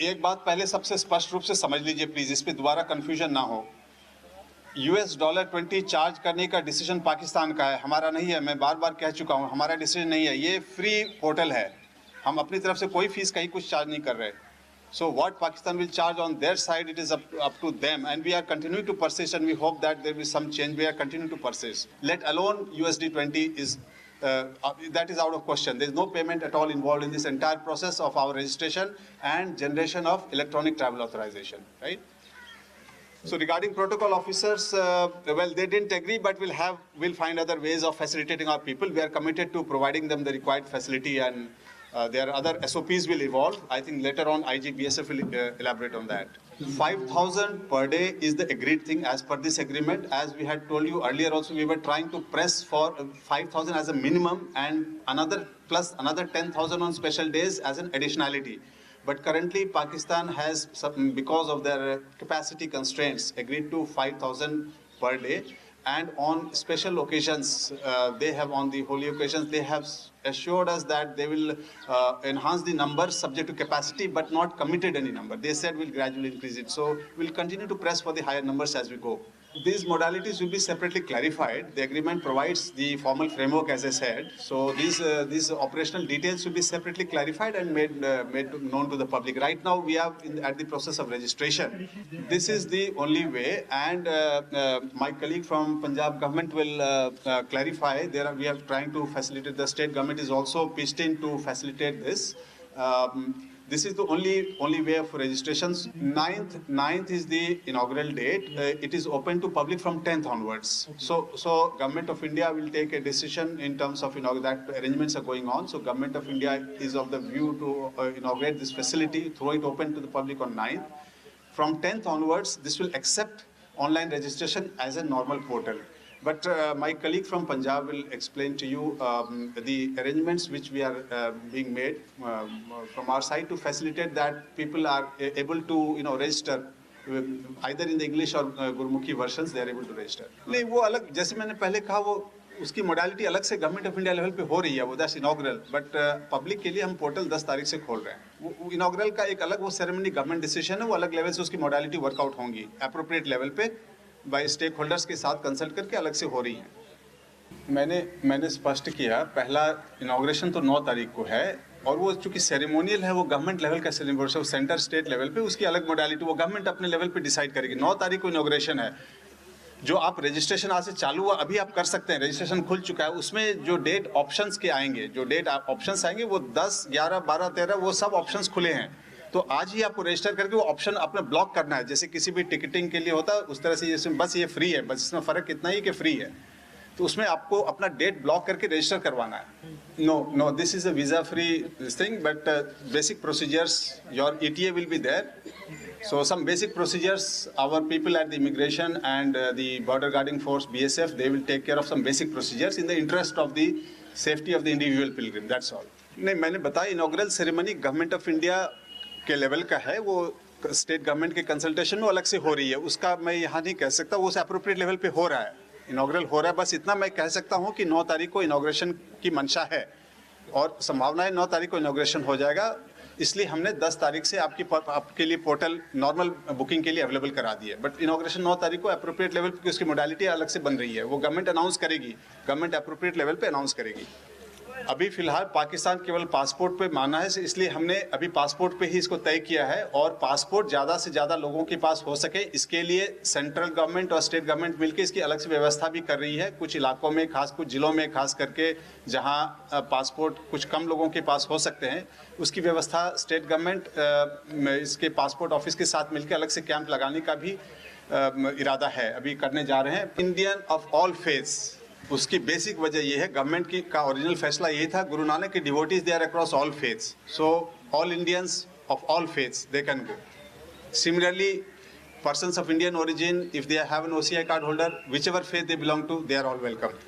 एक बात पहले सबसे स्पष्ट रूप से समझ लीजिए प्लीज, इस पे दोबारा कंफ्यूजन ना हो। $20 चार्ज करने का डिसीजन पाकिस्तान का है, हमारा नहीं है। मैं बार बार कह चुका हूं, हमारा डिसीजन नहीं है। ये फ्री पोर्टल है, हम अपनी तरफ से कोई फीस कहीं कुछ चार्ज नहीं कर रहे। So what Pakistan will charge on their side, it is up to them, and we are continuing to persist, and we hope that there will be some change. We are continuing to persist. Let alone USD20 is that is out of question. There is no payment at all involved in this entire process of our registration and generation of electronic travel authorization. Right. So regarding protocol officers, well, they didn't agree, but we'll find other ways of facilitating our people. We are committed to providing them the required facility, and there are other SOPs will evolve. I think later on IGBSF will elaborate on that. 5,000 per day is the agreed thing as per this agreement. As we had told you earlier also, we were trying to press for 5,000 as a minimum and another 10,000 on special days as an additionality. But currently Pakistan has, because of their capacity constraints, agreed to 5,000 per day. And on special occasions, on the holy occasions, they have assured us that they will enhance the numbers subject to capacity, but not committed any number. They said we'll gradually increase it. So we'll continue to press for the higher numbers as we go. These modalities will be separately clarified. The agreement provides the formal framework, as I said. So these operational details will be separately clarified and made known to the public. Right now, we are at the process of registration. This is the only way, and my colleague from Punjab government will clarify. We are trying to facilitate. The state government is also pitched in to facilitate this. This is the only way of registrations. 9th is the inaugural date. It is open to public from 10th onwards. So Government of India will take a decision in terms of that arrangements are going on. So Government of India is of the view to inaugurate this facility, throw it open to the public on 9th. From 10th onwards, this will accept online registration as a normal portal. But my colleague from Punjab will explain to you the arrangements which we are being made from our side to facilitate that people are able to register either in the English or Gurmukhi versions. They are able to register. नहीं वो अलग, जैसे मैंने पहले कहा, वो उसकी modality अलग से गवर्नमेंट ऑफ इंडिया लेवल पे हो रही है, वो दैट्स इनॉग्रल. बट पब्लिक के लिए हम पोर्टल 10 तारीख से खोल रहे हैं. वो इनॉग्रल का एक अलग वो सेरेमनी गवर्नमेंट डिसीजन है, वो अलग लेवल से उसकी मोडालिटी वर्कआउट होंगी एप्रोप्रिएट लेवल पे बाय स्टेक होल्डर्स के साथ कंसल्ट करके अलग से हो रही हैं. मैंने स्पष्ट किया, पहला इनॉग्रेशन तो 9 तारीख को है, और वो चूंकि सेरेमोनियल है, वो गवर्नमेंट लेवल का सेलिब्रेशन, सेंटर स्टेट लेवल पे उसकी अलग मोडालिटी वो गवर्नमेंट अपने लेवल पे डिसाइड करेगी. 9 तारीख को इनॉग्रेशन है. जो आप रजिस्ट्रेशन आज से चालू हुआ, अभी आप कर सकते हैं, रजिस्ट्रेशन खुल चुका है. उसमें जो डेट ऑप्शंस के आएंगे, जो डेट ऑप्शंस आएंगे, वो 10, 11, 12, 13 वो सब ऑप्शंस खुले हैं. तो आज ही आपको रजिस्टर करके वो ऑप्शन अपने ब्लॉक करना है, जैसे किसी भी टिकटिंग के लिए होता है उस तरह से. जैसे बस ये फ्री है, बस इसमें फ़र्क इतना ही कि फ्री है, तो उसमें आपको अपना डेट ब्लॉक करके रजिस्टर करवाना है. No this is a visa free thing, but basic procedures, your ETA will be there. So some basic procedures, our people at the immigration and the border guarding force BSF, they will take care of some basic procedures in the interest of the safety of the individual pilgrim. That's all. नहीं, मैंने बताया inaugural ceremony government of India के level का है, वो state government के consultation में अलग से हो रही है. उसका मैं यहाँ नहीं कह सकता, वो एप्रोप्रिएट लेवल पे हो रहा है, इनॉग्रल हो रहा है. बस इतना मैं कह सकता हूँ कि 9 तारीख को इनॉग्रेशन की मंशा है और संभावना है 9 तारीख को इनॉग्रेशन हो जाएगा. इसलिए हमने 10 तारीख से आपके लिए पोर्टल नॉर्मल बुकिंग के लिए अवेलेबल करा दी है. बट इनॉग्रेशन 9 तारीख को एप्रोप्रिएट लेवल पे उसकी मोडालिटी अलग से बन रही है, वो गवर्नमेंट अनाउंस करेगी, गवर्नमेंट एप्रोप्रिएट लेवल पे अनाउंस करेगी. अभी फिलहाल पाकिस्तान केवल पासपोर्ट पे माना है, इसलिए हमने अभी पासपोर्ट पे ही इसको तय किया है. और पासपोर्ट ज़्यादा से ज़्यादा लोगों के पास हो सके, इसके लिए सेंट्रल गवर्नमेंट और स्टेट गवर्नमेंट मिलकर इसकी अलग से व्यवस्था भी कर रही है. कुछ इलाकों में, कुछ ज़िलों में खास करके जहां पासपोर्ट कुछ कम लोगों के पास हो सकते हैं, उसकी व्यवस्था स्टेट गवर्नमेंट इसके पासपोर्ट ऑफिस के साथ मिलकर अलग से कैंप लगाने का भी इरादा है, अभी करने जा रहे हैं. इंडियन ऑफ ऑल फेथ्स, उसकी बेसिक वजह ये है, गवर्नमेंट का ओरिजिनल फैसला ये था, गुरु नानक के devotees they are across all faiths, so all Indians of all faiths they can go. Similarly persons of Indian origin, if they have an OCI card holder, whichever faith they belong to, they are all welcome.